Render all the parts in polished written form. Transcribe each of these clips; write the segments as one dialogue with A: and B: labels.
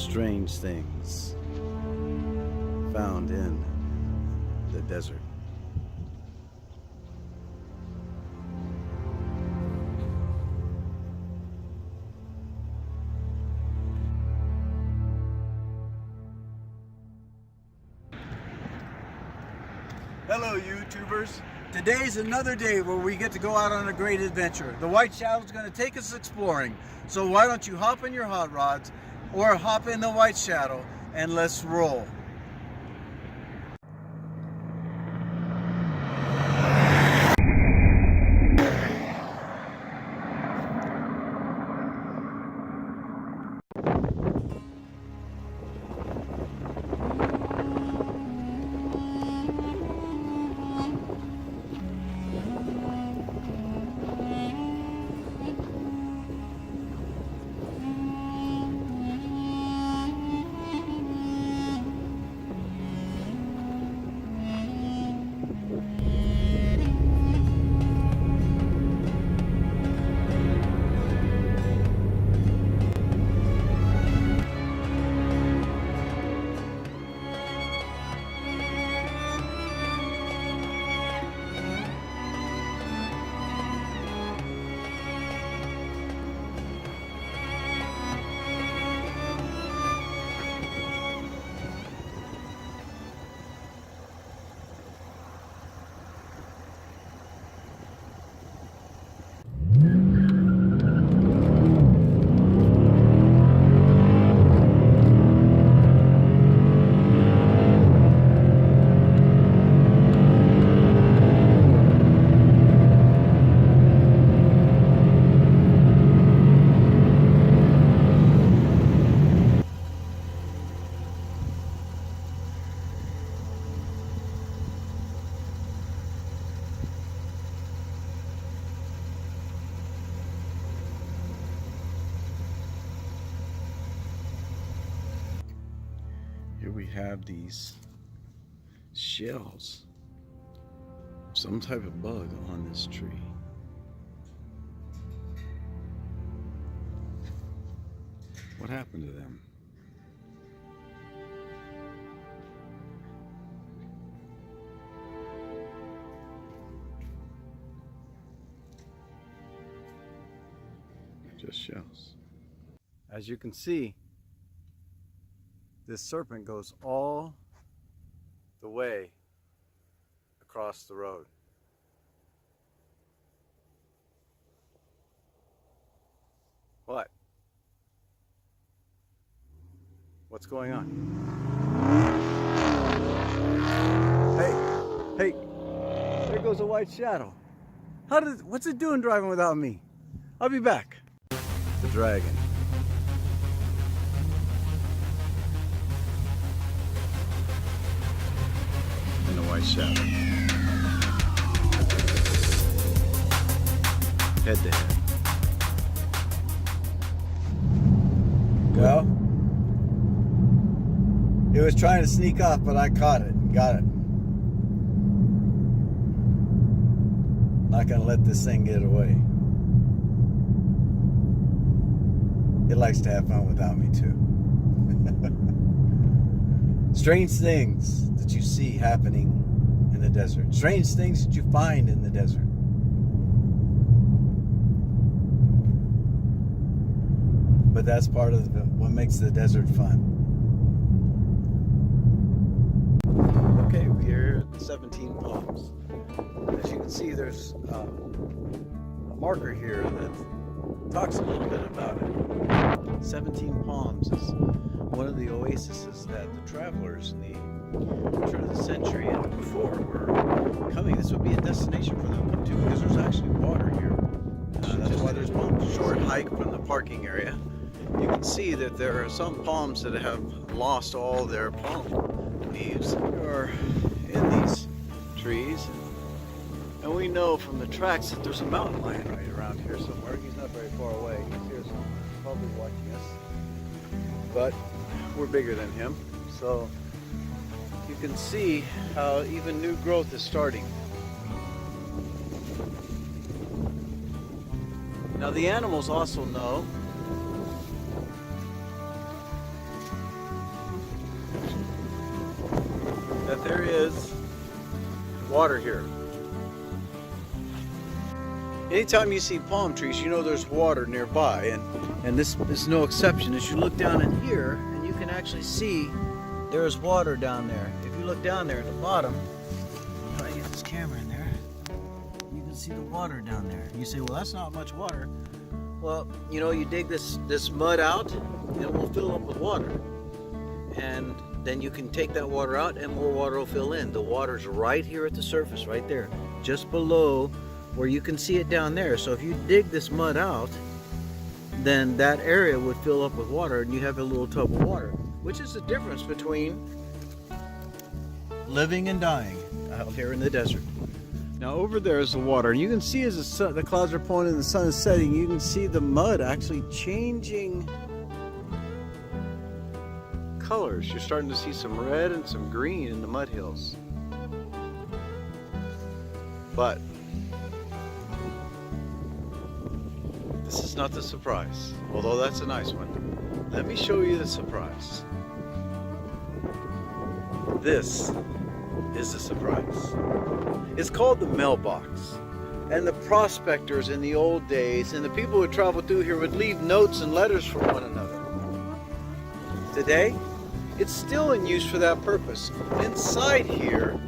A: strange things found in the desert. Hello YouTubers! Today's another day where we get to go out on a great adventure. The White Shadow's going to take us exploring. So why don't you hop in your hot rods or hop in the White Shadow and let's roll. Here we have these shells, some type of bug on this tree. What happened to them? Just shells. As you can see, this serpent goes all the way across the road. What? What's going on? Hey, there goes a White Shadow. What's it doing driving without me? I'll be back. The dragon. And the White Shadow. Head to head. Well, it was trying to sneak off, but I caught it and got it. Not gonna let this thing get away. It likes to have fun without me too. Strange things that you see happening in the desert. Strange things that you find in the desert. But that's part of what makes the desert fun. Okay, we're at 17 Palms. As you can see, there's a marker here that talks a little bit about it. 17 Palms is one of the oases that the travelers in the turn of the century and before were coming. This would be a destination for them to come to because there's actually water here. That's why there's one short hike from the parking area. You can see that there are some palms that have lost all their palm leaves are in these trees. And we know from the tracks that there's a mountain lion right around here somewhere. He's not very far away. He's here somewhere, probably watching us. But we're bigger than him. So you can see how even new growth is starting. Now the animals also know there is water here. Anytime you see palm trees, you know there's water nearby, and this is no exception. As you look down in here, and you can actually see there's water down there. If you look down there at the bottom, if I get this camera in there, you can see the water down there. You say, well, that's not much water. Well, you know, you dig this mud out, and it will fill up with water. And then you can take that water out, and more water will fill in. The water's right here at the surface, right there, just below where you can see it down there. So if you dig this mud out, then that area would fill up with water, and you have a little tub of water, which is the difference between living and dying out here in the desert. Now over there is the water, and you can see as the clouds are pulling and the sun is setting, you can see the mud actually changing colors. You're starting to see some red and some green in the mud hills. But this is not the surprise, although that's a nice one. Let me show you the surprise. This is the surprise. It's called the mailbox. And the prospectors in the old days and the people who traveled through here would leave notes and letters for one another. Today, it's still in use for that purpose. Inside here,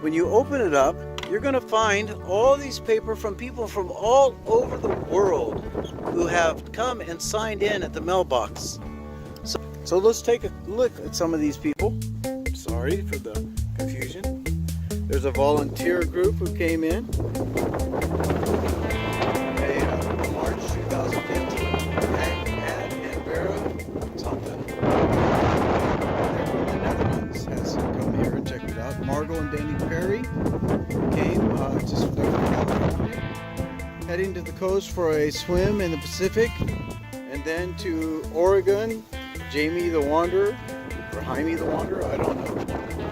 A: when you open it up, you're going to find all these paper from people from all over the world who have come and signed in at the mailbox. So let's take a look at some of these people. Sorry for the confusion. There's a volunteer group who came in. March 2015. And Vera something. They're from the Netherlands. Has come here and checked it out. Margot and Danny Perry came just from California, heading to the coast for a swim in the Pacific, and then to Oregon. Jamie the Wanderer, or Jaime the Wanderer, I don't know.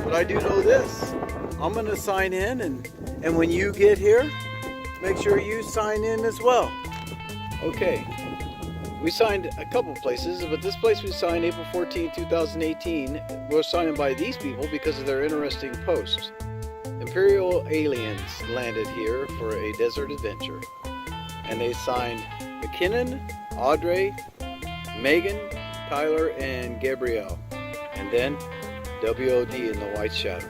A: But I do know this. I'm going to sign in, and when you get here, make sure you sign in as well. Okay, we signed a couple places, but this place we signed April 14, 2018. We're signing by these people because of their interesting posts. Imperial aliens landed here for a desert adventure, and they signed McKinnon, Audrey, Megan, Tyler, and Gabrielle, and then WOD in the white shadow.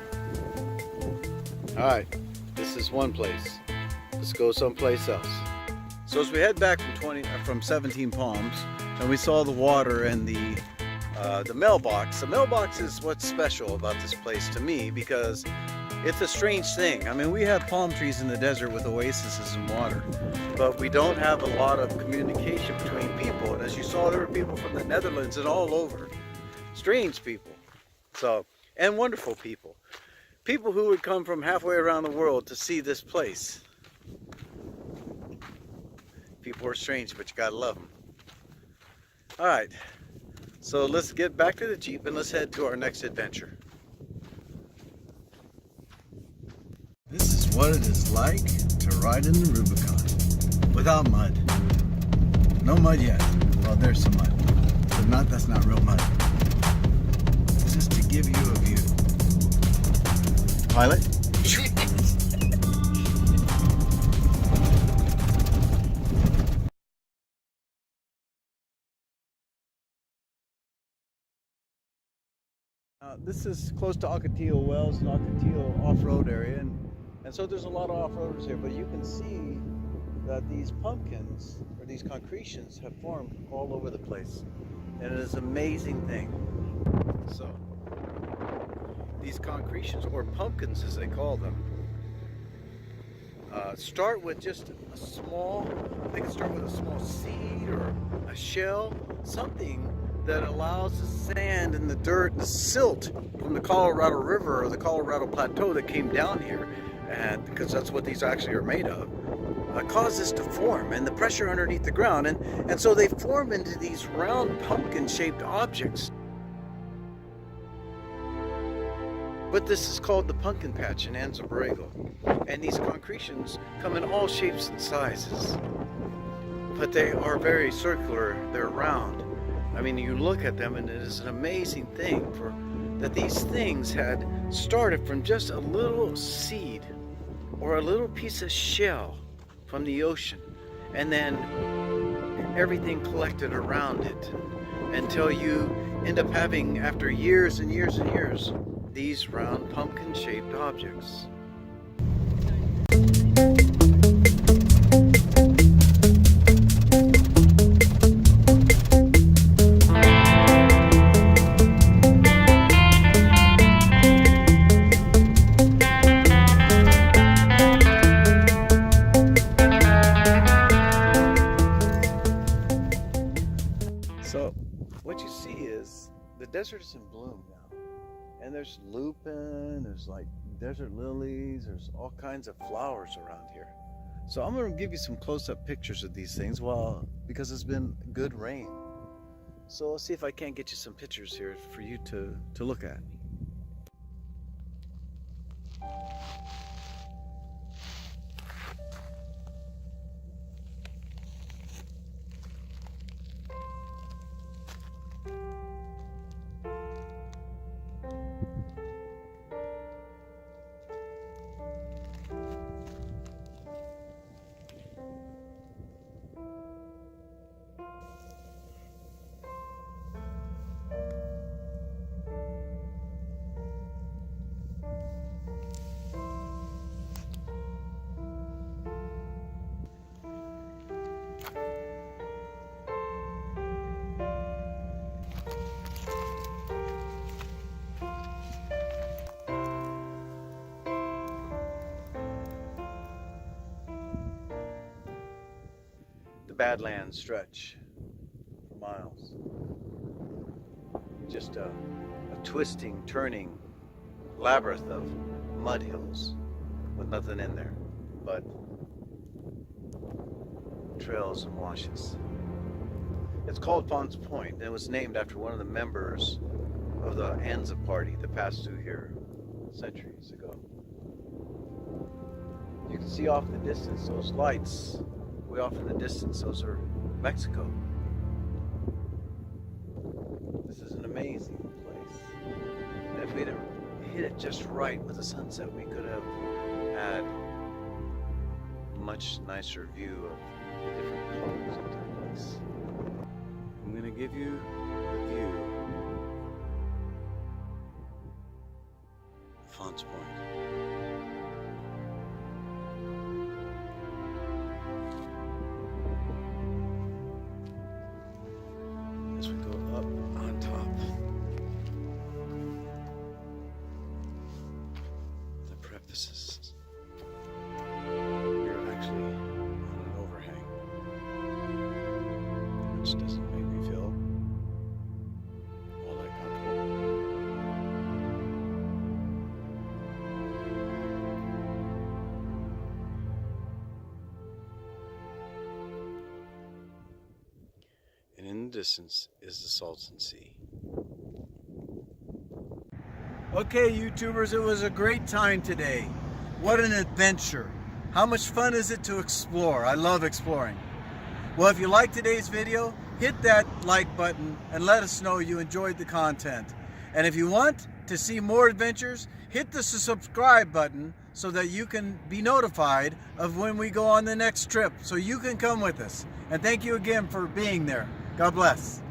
A: Alright, this is one place. Let's go someplace else. So as we head back from 17 Palms, and we saw the water and the mailbox. The mailbox is what's special about this place to me, because it's a strange thing. I mean, we have palm trees in the desert with oases and water, but we don't have a lot of communication between people. And as you saw, there were people from the Netherlands and all over. Strange people. So, and wonderful people. People who would come from halfway around the world to see this place. People are strange, but you gotta love them. All right, so let's get back to the Jeep and let's head to our next adventure. This is what it is like to ride in the Rubicon without mud. No mud yet. Well, there's some mud, but that's not real mud. It's just to give you a view. Pilot? This is close to Ocotillo Wells and Ocotillo off-road area, and so there's a lot of off-roaders here, but you can see that these pumpkins, or these concretions, have formed all over the place, and it is an amazing thing. So, these concretions, or pumpkins as they call them, start with just a small, they can start with a small seed or a shell, something that allows the sand and the dirt and the silt from the Colorado River or the Colorado Plateau that came down here, and because that's what these actually are made of, cause this to form, and the pressure underneath the ground, and so they form into these round pumpkin-shaped objects. But this is called the pumpkin patch in Anza Borrego, and these concretions come in all shapes and sizes, but they are very circular. They're round. I mean, you look at them and it is an amazing thing for that these things had started from just a little seed or a little piece of shell from the ocean, and then everything collected around it until you end up having, after years and years and years, these round pumpkin-shaped objects. So what you see is the desert is in bloom now, and there's lupin, there's like desert lilies, there's all kinds of flowers around here. So I'm going to give you some close-up pictures of these things, well, because it's been good rain. So I'll see if I can't get you some pictures here for you to look at. The Badlands stretch for miles. Just a twisting, turning labyrinth of mud hills with nothing in there but trails and washes. It's called Fons Point, and it was named after one of the members of the Anza party that passed through here centuries ago. You can see off in the distance those lights. Way off in the distance, those are Mexico. This is an amazing place. And if we'd have hit it just right with the sunset, we could have had a much nicer view of the different colors of the place. I'm going to give you a view of Fons Point. As we go up on top, the precipices. We're actually on an overhang, which doesn't make me feel all that comfortable. And in the distance is the Salton Sea. Okay, YouTubers, it was a great time today. What an adventure. How much fun is it to explore? I love exploring. Well, if you liked today's video, hit that like button and let us know you enjoyed the content. And if you want to see more adventures, hit the subscribe button so that you can be notified of when we go on the next trip, so you can come with us. And thank you again for being there. God bless.